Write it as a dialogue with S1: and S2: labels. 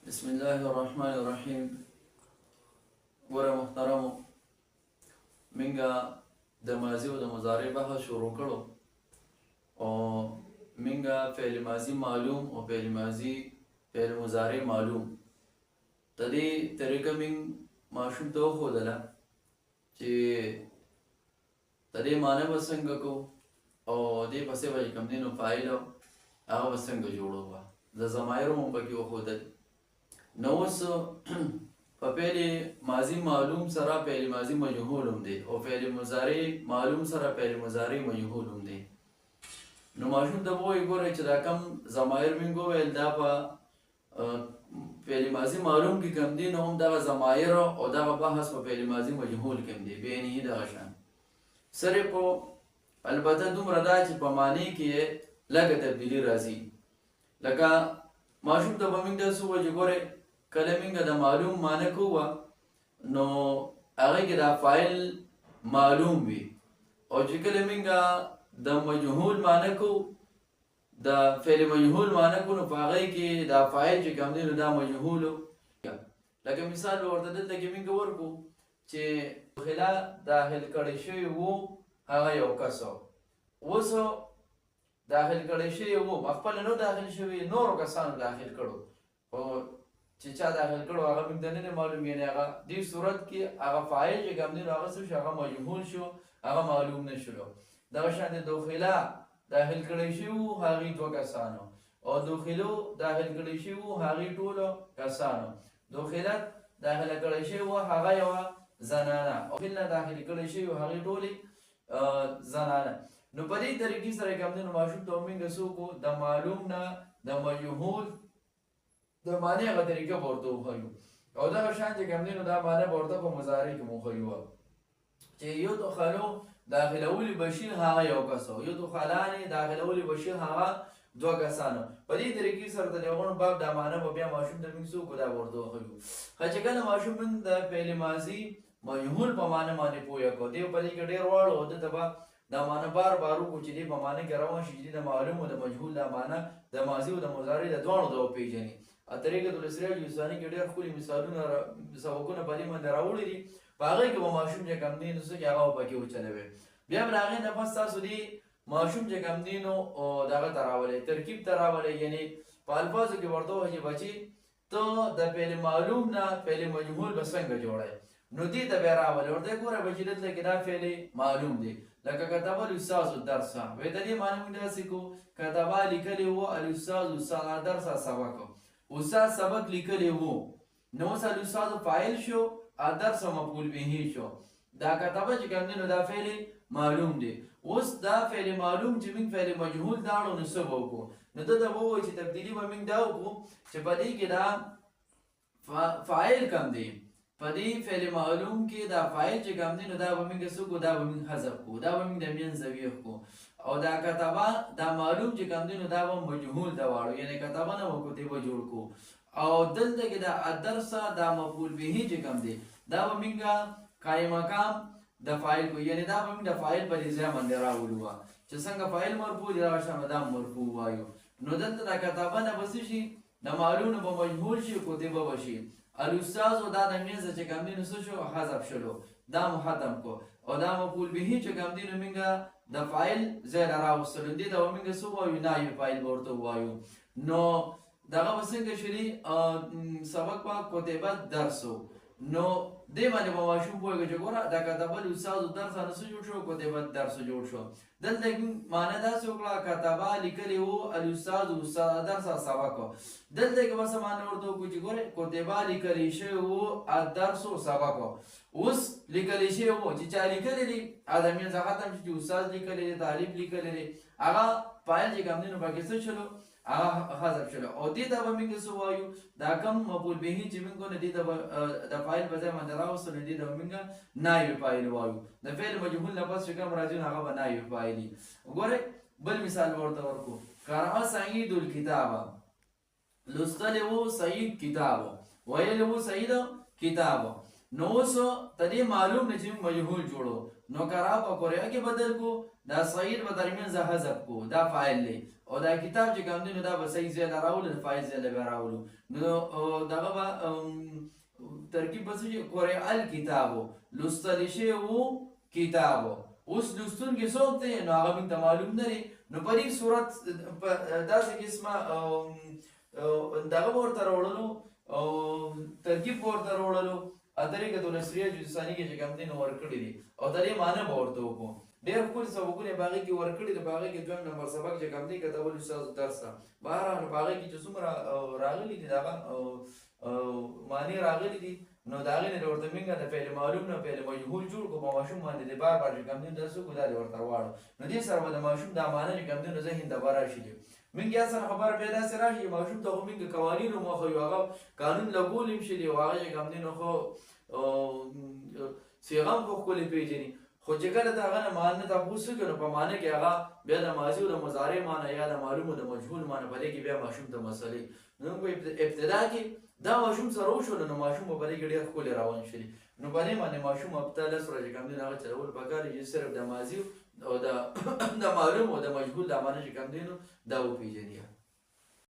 S1: بسم الله الرحمن الرحیم. ګوره محترمو، منګه د ماضي او د مضارع بحث شروع کړو او منګه فعل ماضي معلوم او فعل ماضي فعل مضارع معلوم د دې طریقه من ماشوم ته وښودله چې د دې معنی به څنګه کو او دې پسې به چې کوم دی نو فاعل هغه به څنګه جوړو د ضمایرو هم پکې وښودل. نو اوس په فعل ماضي معلوم سره فعل ماضي مجهول هم دی او فعل مضارع معلوم سره فعل مضارع مجهول هم دی. نو ماشوم ته به وایي ګوره چې دا کم ضمایر موږ وویل دا په فعل ماضي معلوم کې کم دي، نو هم دغه ضمایر او دغه بحث په فعل ماضي مجهول کې هم دی، بعینه دغه شان. صرف البته دومره دا چې په معنی کې یې لږه تبدیلي راځي. لکه ماشوم ته به موږ داسې ووایو چې ګورې کله موږ د معلوم معنی کوو نو هغې کې دا فاعل معلوم وي، او چې کله موږ د مجهول معنی کوو د فعل مجهول معنی کوو نو په هغې کې دا فاعل چې کوم دی نو دا مجهول. لکه مثال به ورته دلته کې موږ ورکړو چې خلا داخل کړی شوی وو هغه یو کس اوس داخل کړی شوی وو خپله نو داخل شوی، نورو کسانو داخل کړو، خو چې چا داخل کړو هغه موږ ته نه دی معلوم، یعنې هغه دې صورت کې هغه فاعل چې کوم دی نو هغه څه شو، هغه مجهول شو، هغه معلوم نه شولو. دغه شان د داخله داخل کړی شوي وو هغې دوه کسانو، او داخلو داخل کړی شوي وو هغې ټولو کسانو. داخله داخله کړی شوي وو هغه یوه زنانه، او داخله داخل کړی شوي وو هغې ټولې زنانه. نو په دې طریقې سره کوم دی نو ماشوم ته موږ څه وکړو، د معلوم نه د مجهول د معنی هغه طریقه به ورته وښیو، او دغه شان چې کوم دی نو دا معنی به ورته په مضارع کې مو وښیو چې یدخلو داخلولی بشیر هغه یو کس و، یدخلانې داخلولی بشیر هغه دوه کسانو. په دې طریقې سره د یوغون باب دا معنی به بیا ماشوم ته موږ څه وکړو، دا ورته وښیو. خو چې کله ماشوم موږ د فعل ماضي مجهول په معنی باندې پوه کړو، دی په دې کې ډېر واړو او ده ته به دا معنی بار بار وکړو چې دې په معنی کې روان شي چې د معلوم او د مجهول دا معنی د ماضي او د مضارع د دواړو د وپېژني. طریقة الاسراج یوساني کې ډېر ښکلي مثالونه سبقونه په دې باندې راوړي دي، په هغې کې به ماشوم چې کوم دی نو څه چې هغه به پکې وچلوي. بیا به د هغې نه پس تاسو دې ماشوم چې کوم دی نو دغه ته راولئ، ترکیب ته راولئ، یعنې په الفاظو کې ورته ووایي چې بچي ته د فعل معلوم نه فعل مجهول به څنګه جوړئ، نو دې ته بیا راولئ، ورته یې ګوره بچي دلته کې دا فعل معلوم دی. لکه کتب الاستاذ الدرس، وایي د دې معنی موږ داسې کوو، کتبه لیکلی وو الاستاذ الدرس سبق، استاد سبق لیکلی وو، نو اوس الاستاذ فاعل شو، الدرس مفعول به شو. دا کتبه چې کوم دی نو دا فعل معلوم دی. اوس دا فعل معلوم چې موږ فعل مجهول داړو نو څه به وکړو، نو ده ته به ووایو چې تبدیلي به موږ دا وکړو چې په دې کې دا فاعل کم دی، په دې فعل معلوم کې دا فاعل چې کوم دی نو دا به موږ څه کړو، دا به موږ حذف کړو، دا به موږ د منځه ویښ کړو، او دا کتبه دا معلوم چې کوم دی نو دا به مجهول ته واړو، یعنې کتبه نه وکړو دی به جوړ کړو. او دلته کې دا الدرس دا مفعول به چې کوم دی دا به موږ قایم مقام د فاعل کو، یعنې دا به موږ د فاعل په دې ځای باندې راولو چې څنګه فاعل مرفوع دی دغه شان دا مرفوع وایو. نو دلته دا کتبه نه به څه شي، د معلوم نه به مجهول شي، کتبه به شي. الاستاذ دا د منځه چې کوم دی نو څه شو، حذف شلو، دا محتم کو، او دا مفعول به چې کوم دی نو موږ د فاعل ځای ته راوستلو، دې ته به موږ څه ووایو، نایب فاعل به ورته ووایو. نو دغه به څنګه شلي، سبق به کتبه درسو، نو دې باندې به ماشوم پوهېږي چې ګوره دا کتبه الاستاذ درس نه څه جوړ شو، کتبه درس جوړ شو. دلته معنی داسې وکړه کتبه لیکلی وو الاستاذ درس سبق، دلته کې به څه معنی ورته وکړو چې ګورې کتبه لیکلی شوی وو الدرس سبق، اوس لیکلی شوی وو چې چا لیکلی دی هغه د منځه ختم شي، چې استاد لیکلی دی، طالب لیکلی دی، هغه فاعل چې کوم دی نو پکې څه شلو، هغه حذف شلو. او دې ته به موږ څه وایو، دا کم مفعول به چې موږ نه دې ته د فاعل په ځای باندې راوستلو، دې ته به موږ نایب فاعل وایو. د فعل مجهول نه پس چې کوم راځي نو هغه به نایب فاعل وي. ګورئ بل مثال ورته ورکړو، قرأ سعید الکتاب، لوستلی وو سعید کتاب، ویلی وو سعید کتاب. نو اوس ته دې معلوم نه چې موږ مجهول جوړو، نو قرأ په قرأ کې بدل کو، دا سعید به درمیان حذف کو، دا فاعل دی، او دا کتاب چې کوم دی نو دا به صحیح ځای له راولو د فایز ځای له بیا راولو نو دغه به ترکیب به څه قرئ الکتابو لوستلی شوی وو کتابو اوس لوستونکي څوک دی نو هغه موږ ته معلوم نه دی نو په دې صورت داسې قسمه دغه به ورته راوړلو ترکیب به ورته راوړلو طریقة النثریه جزء ثاني کې چې کوم دی نو ورکړي دي او د دې معنی به ورته وکړو ډېر ښکلي سبقونه یې په هغې کې ورکړي دي په هغې کې دویم نمبر سبق چې کوم دی کتاب الاستاذ درس ته بهرحال په هغې کې چې څومره راغلي دي د هغه معنی راغلي دي نو د هغې نه ورته موږ د فعل معلوم نه فعل مجهول جوړ کړو په ماشوم باندې د بار بار چې کوم دی درس وکړو دا دې ورته راواړو نو دې سره به د ماشوم دا معنی چې کوم دی نو ذهن ته به راشي موږ یا سره خبره بیا داسې راشي ماشوم ته خو موږ قوانین وموښیو هغه قانون لګول هم شي دی او هغه چې کوم دی نو خو صیغه هم خو ښکلې پېژني خو چې کله د هغه نه معنی تپوس وکړو نو په معنی کې هغه بیا د ماضي او د مضارع معنی یا د معلوم او د مجهول معنی په دې کې بیا ماشوم ته مسئلې نو په ابتدا کې دا ماشوم سره وشول نو ماشوم په دې کې ډېر ښکلې روان شي نو په دې باندې ماشوم ابتدا لس ورځې کوم دی هغه چلول پکار چې صرف د ماضي او د معلوم او د مجهول د معنی چې کوم دی نو دا وپېژني